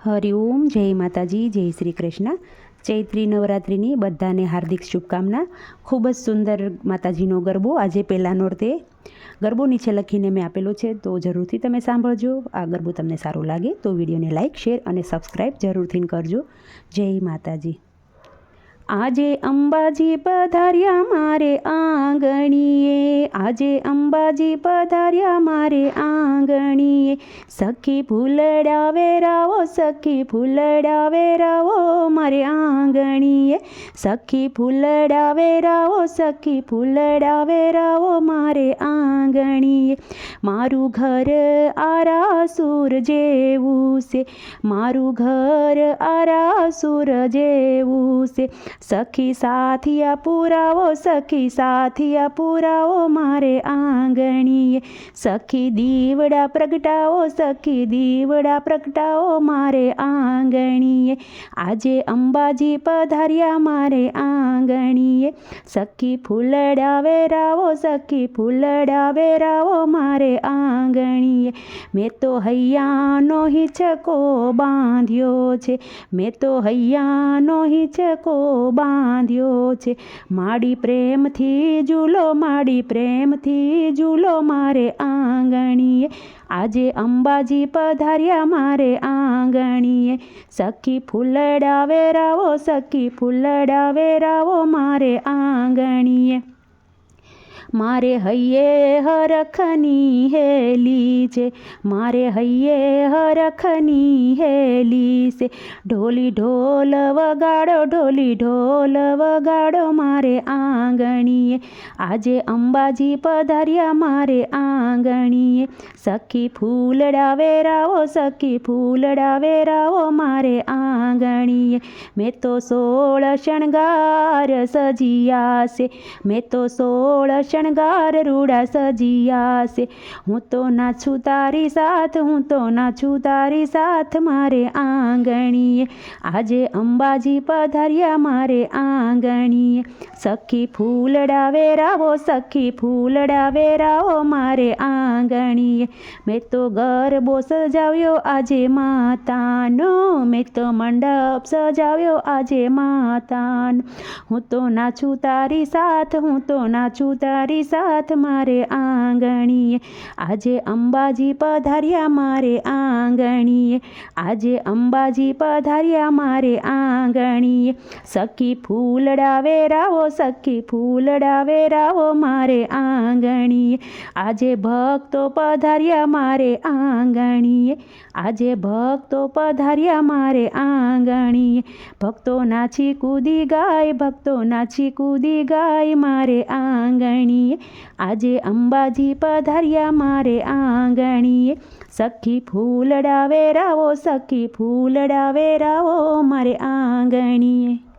હરિઓમ, જય માતાજી, જય શ્રી કૃષ્ણ। ચૈત્રી નવરાત્રિની બધાને હાર્દિક શુભકામના। ખૂબ જ સુંદર માતાજીનો ગરબો આજે પહેલા નોરતે ગરબો નીચે લખીને મેં આપેલો છે, તો જરૂરથી તમે સાંભળજો। આ ગરબો તમને સારો લાગે તો વિડીયોને લાઇક, શેર અને સબસ્ક્રાઈબ જરૂરથી કરજો। જય માતાજી। આજે અંબાજી પધાર્યા મારે આંગણીએ, આજે અંબાજી પધાર્યા મારે આંગણીએ। સખી ફૂલડા વેરાવો, સખી ફૂલડા વેરાવો મારે આંગણીએ। સખી ફૂલડા વેરાવો, સખી ફૂલડા વેરાવો મારે આંગણીએ। મારું ઘર આરાસુર જેવું છે, મારું ઘર આરાસુર જેવું છે। સખી સાથિયા પુરાવો, સખી સાથિયા પુરાવો મારે આંગણીએ। સખી દીવડા પ્રગટાવો, સખી દીવડા પ્રગટાવો મારે આંગણીએ। આજે અંબાજી પધાર્યા મારે આંગણીએ। સખી ફૂલડા વેરાવો, સખી ફૂલડા વેરાવો મારે આંગણીએ। મેં તો હૈયાનો હિંચકો બાંધ્યો છે, મેં તો હૈયાનો હિંચકો બાંધ્યો છે। માડી પ્રેમથી ઝૂલો, માડી પ્રેમથી ઝૂલો મારે આંગણીએ। આજે અંબાજી પધાર્યા મારે આંગણીએ। સખી ફૂલડા વેરાવો, સખી ફૂલડા વેરાવો મારે આંગણીએ। મારે હૈયે હરખની હેલી છે, મારે હૈયે હરખની હેલી છે। ઢોલી ઢોલ વગાડો, ઢોલી ઢોલ વગાડો મારે આંગણીએ। આજે અંબાજી પધાર્યા મારે આંગણીએ। સખી ફૂલડા વેરાવો, સખી ફૂલડા વેરાવો મારે આંગણીએ। મેં તો 16 શણગાર સજિયા છે, મેં તો 16 શણગાર રૂડા સજિયા છે। હું તો નાચું તારી સાથ, હું તો નાચું તારી સાથ મારે આંગણીએ। આજે અંબાજી પધાર્યા મારે આંગણીએ। સખી ફૂલડા વેરાવો, સખી ફૂલડા વેરાવો મારે આંગણીએ। મેં તો ગરબો સજાવ્યો આજે માતાનો, મેં તો મંડપ સજાવ્યો આજે માતાનો। હું તો નાચું તારી સાથ, હું તો નાચું તારી સાથ મારે આંગણીએ। આજે અંબાજી પધાર્યા મારે આંગણીએ। આજે અંબાજી પધાર્યા મારે આંગણીએ। સખી ફૂલડા વેરાવો, સખી ફૂલડા વેરાવો મારે આંગણીએ। આજે ભક્તો પધાર્યા મારે આંગણીએ। આજે ભક્તો પધાર્યા મારે આંગણીએ। ભક્તો નાચી કૂદી ગાય, ભક્તો નાચી કૂદી ગાય મારે આંગણીએ। આજે અંબાજી પધાર્યા મારે આંગણીએ। સખી ફૂલડા વેરાવો, સખી ફૂલડા વેરાવો મારે આંગણીએ।